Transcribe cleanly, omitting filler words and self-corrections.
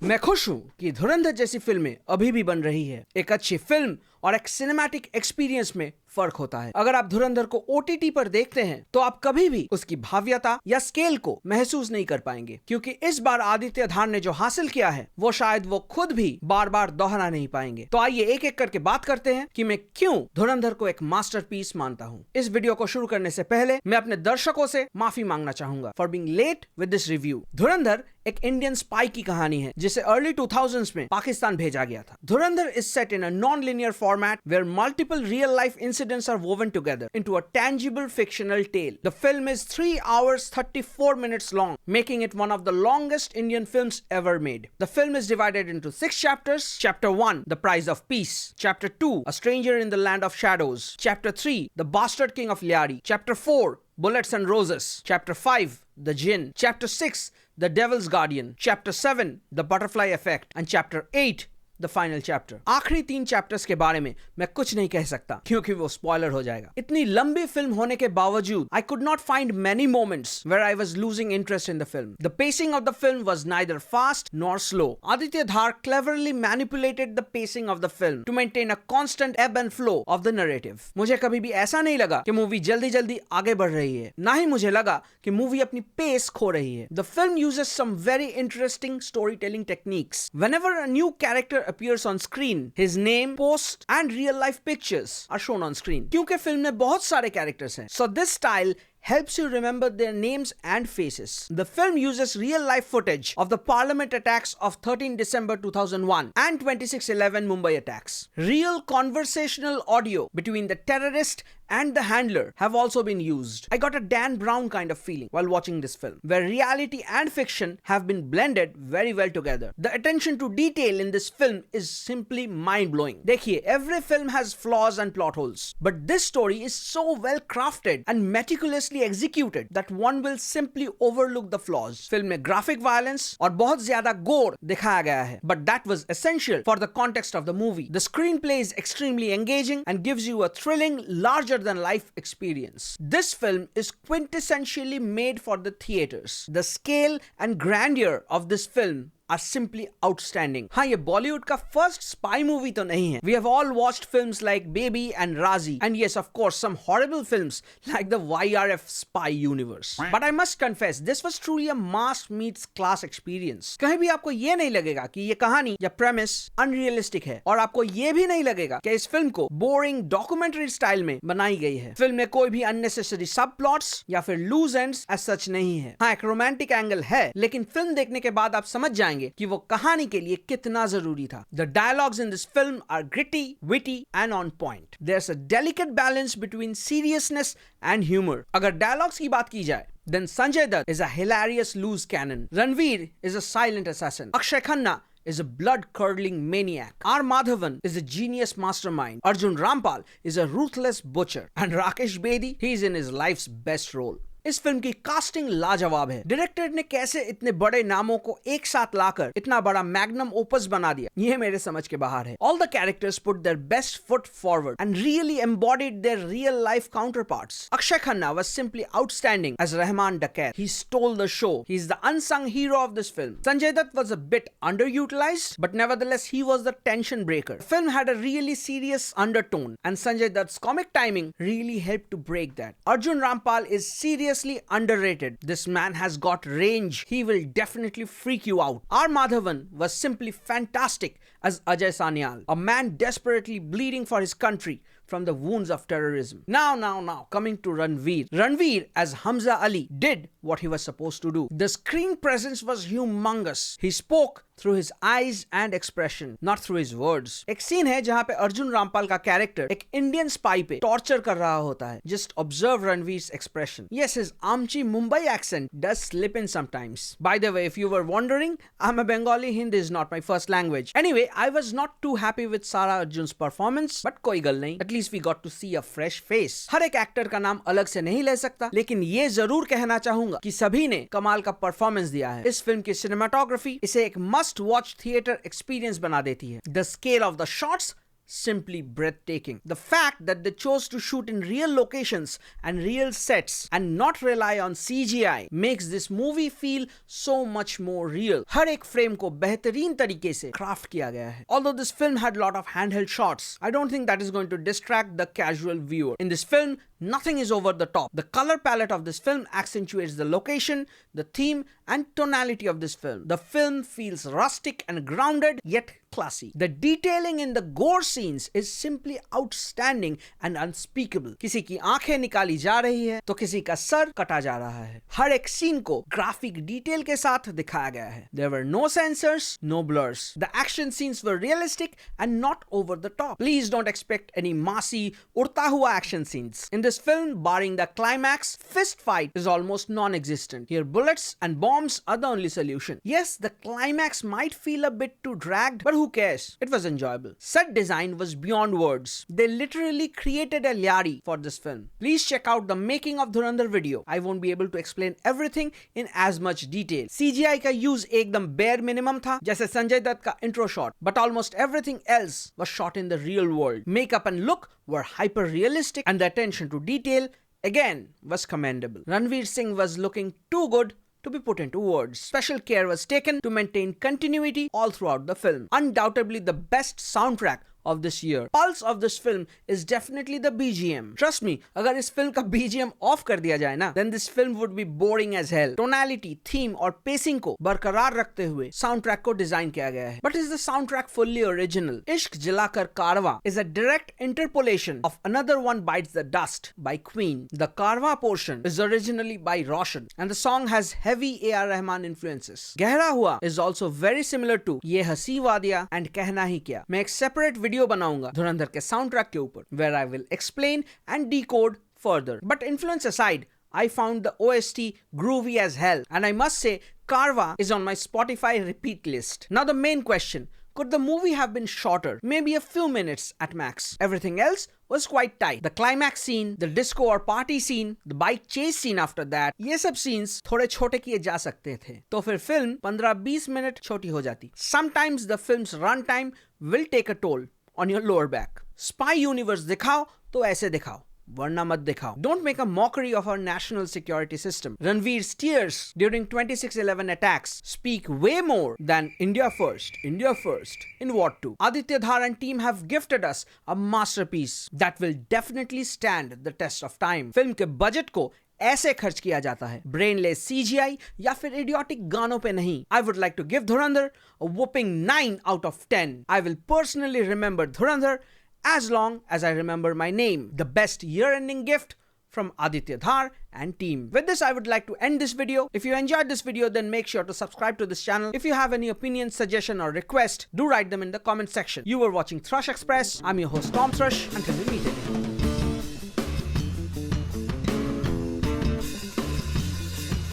मैं खुश हूं कि धुरंधर जैसी फिल्में अभी भी बन रही है। एक अच्छी फिल्म और एक सिनेमैटिक एक्सपीरियंस में फर्क होता है। अगर आप धुरंधर को ओटीटी पर देखते हैं तो आप कभी भी उसकी भाव्यता या स्केल को महसूस नहीं कर पाएंगे, क्योंकि इस बार आदित्य धार ने जो हासिल किया है वो शायद वो खुद भी बार बार दोहरा नहीं पाएंगे। तो आइए एक एक करके बात करते हैं कि मैं क्यों धुरंधर को एक मास्टरपीस मानता हूं। इस वीडियो को शुरू करने से पहले मैं अपने दर्शकों से माफी मांगना चाहूंगा for being late with this review. Dhurandhar एक इंडियन स्पाई की कहानी है जिसे अर्ली 2000s में पाकिस्तान भेजा गया था। धुरंधर is set in a non-linear format where multiple real-life incidents are woven together into a tangible fictional tale. The film is 3 hours 34 minutes long, making it one of the longest Indian films ever made. The film is divided into 6 chapters. Chapter 1, The Price of Peace. Chapter 2, A Stranger in the Land of Shadows. Chapter 3, The Bastard King of Lyari. Chapter 4, Bullets and Roses. Chapter 5, The Jinn. Chapter 6, The Devil's Guardian. Chapter 7, The Butterfly Effect. And Chapter 8, The Final Chapter. आखिरी 3 chapters के बारे में मैं कुछ नहीं कह सकता क्योंकि वो स्पॉइलर हो जाएगा। इतनी लंबी फिल्म होने के बावजूद I could not find many moments where I was losing interest in the film. The pacing of the film was neither fast nor slow. Aditya Dhar cleverly manipulated the pacing of the film to maintain a constant ebb and flow of the narrative. मुझे कभी भी ऐसा नहीं लगा कि movie जल्दी जल्दी आगे बढ़ रही है, ना ही मुझे लगा कि मूवी अपनी पेस खो रही है। The film uses some very interesting storytelling techniques. Whenever a new character appears on screen, his name, post and real life pictures are shown on screen. क्योंकि फिल्म में बहुत सारे कैरेक्टर्स हैं, so this style helps you remember their names and faces. The film uses real-life footage of the Parliament attacks of 13 December 2001 and 26/11 Mumbai attacks. Real conversational audio between the terrorist and the handler have also been used. I got a Dan Brown kind of feeling while watching this film, where reality and fiction have been blended very well together. The attention to detail in this film is simply mind-blowing. देखिए, every film has flaws and plot holes, but this story is so well crafted and meticulously executed that one will simply overlook the flaws. Film में graphic violence और बहुत ज्यादा gore दिखाया गया है, but that was essential for the context of the movie. The screenplay is extremely engaging and gives you a thrilling, larger than life experience. This film is quintessentially made for the theaters. The scale and grandeur of this film are simply outstanding. हाँ, ये बॉलीवुड का first spy movie तो नहीं है. We have all watched films like Baby and Razi, and yes, of course, some horrible films like the YRF spy universe. But I must confess, this was truly a mass meets class experience. कहीं भी आपको ये नहीं लगेगा कि ये कहानी या premise unrealistic है, और आपको ये भी नहीं लगेगा कि इस फिल्म को boring documentary स्टाइल में बनाई गई है. फिल्म में कोई भी unnecessary subplots या फिर loose ends as such नहीं है. हाँ, एक रोमांटिक एंगल है, लेकिन फिल्म देखने के बाद आप समझ जाएंगे कि वो कहानी के लिए कितना जरूरी था. The dialogues in this film are gritty, witty and on point. There's a delicate balance between seriousness and humor. अगर dialogues की बात की जाए, then Sanjay Dutt is a hilarious loose cannon. Ranveer is a silent assassin. Akshay Khanna is a blood-curdling maniac. R. Madhavan is a genius mastermind. Arjun Rampal is a ruthless butcher. And Rakesh Bedi, he is in his life's best role. इस film की casting लाजवाब है. Director ने कैसे इतने बड़े नामों को एक साथ लाकर इतना बड़ा मैग्नम ओपस बना दिया, ये मेरे समझ के बाहर है. All the characters put their best foot forward and really embodied their real life counterparts. Akshay Khanna was simply outstanding as Rahman Dakat. He stole the show. He is the unsung hero of this film. Sanjay Dutt was a bit underutilized, but nevertheless he was the tension breaker. The film had a really serious undertone, and Sanjay Dutt's comic timing really helped to break that. Arjun Rampal is serious underrated. This man has got range. He will definitely freak you out. R. Madhavan was simply fantastic as Ajay Sanyal, a man desperately bleeding for his country from the wounds of terrorism. Now, coming to Ranveer. Ranveer as Hamza Ali did what he was supposed to do. The screen presence was humongous. He spoke through his eyes and expression, not through his words. एक scene है जहाँ पे अर्जुन रामपाल का character एक Indian spy पे torture कर रहा होता है. Just observe Ranveer's expression. Yes, his Amchi Mumbai accent does slip in sometimes. By the way, if you were wondering, I'm a Bengali. Hindi is not my first language. Anyway, I was not too happy with Sara Arjun's performance, but कोई गल नहीं. At least we got to see a fresh face. हर एक actor का नाम अलग से नहीं ले सकता, लेकिन ये जरूर कहना चाहूंगा कि सभी ने कमाल का परफॉर्मेंस दिया है. इस फिल्म की सिनेमाटोग्राफी इसे एक मस्ट वॉच थिएटर एक्सपीरियंस बना देती है. The scale of the shots simply breathtaking. The fact that they chose to shoot in real locations and real sets and not rely on CGI makes this movie feel so much more real. हर एक frame को बेहतरीन तरीके से craft किया गया है. Although this film had a lot of handheld shots, I don't think that is going to distract the casual viewer. In this film, nothing is over the top. The color palette of this film accentuates the location, the theme, and tonality of this film. The film feels rustic and grounded, yet classy. The detailing in the gore scenes is simply outstanding and unspeakable. किसी की आंखें निकाली जा रही है तो किसी का सर कटा जा रहा है. हर एक सीन को ग्राफिक डिटेल के साथ दिखाया गया है. There were no censors, no blurs. The action scenes were realistic and not over the top. Please don't expect any massy उड़ता हुआ action scenes. In this film, barring the climax, fist fight is almost non-existent. Here, bullets and bombs are the only solution. Yes, the climax might feel a bit too dragged, but who cares? It was enjoyable. Set design was beyond words. They literally created a Lyari for this film. Please check out the making of Dhurandhar video. I won't be able to explain everything in as much detail. CGI का use एकदम bare minimum था, जैसे संजय दत्त का intro shot, but almost everything else was shot in the real world. Makeup and look were hyper realistic, and the attention to detail again was commendable. Ranveer Singh was looking too good to be put into words. Special care was taken to maintain continuity all throughout the film. Undoubtedly the best soundtrack of this year. Pulse of this film is definitely the BGM. Trust me, अगर इस film का BGM of कर दिया जाए ना, then this film would be boring as hell. Tonality, theme और pacing को बरकरार रखते हुए soundtrack को डिजाइन किया गया है. But is the soundtrack fully original? इश्क जलाकर कारवां is a direct interpolation of Another One Bites the Dust by Queen. The Karwa portion is originally by Roshan and the song has heavy A.R. Rahman influences. गहरा हुआ is also very similar to ये हंसी वादियाँ and कहना ही क्या. मैं एक separate video बनाऊंगा धुरंधर के साउंडट्रैक के ऊपर where I will explain and decode further. But influence aside, I found the OST groovy as hell, and I must say Karwa is on my Spotify repeat list. Now the main question, could the movie have been shorter, maybe a few minutes at max? Everything else was quite tight. The climax scene, the disco or party scene, the bike chase scene after that, ये सब scenes थोड़े छोटे किए जा सकते थे, तो फिर फिल्म 15-20 मिनट छोटी हो जाती. Sometimes the film's runtime will take a toll on your lower back. Spy universe दिखाओ तो ऐसे दिखाओ, वरना मत दिखाओ. Don't make a mockery of our national security system. Ranveer's tears during 26/11 attacks speak way more than India first in What 2. Aditya Dhar and team have gifted us a masterpiece that will definitely stand the test of time. Film के budget को ऐसे खर्च किया जाता है, brainless CGI या फिर idiotic गानों पे नहीं. I would like to give Dhurandhar a whopping 9 out of 10. I will personally remember Dhurandhar as long as I remember my name. The best year-ending gift from Aditya Dhar and team. With this, I would like to end this video. If you enjoyed this video, then make sure to subscribe to this channel. If you have any opinion, suggestion or request, do write them in the comment section. You were watching Thrush Express. I'm your host Tom Thrush. Until we meet again.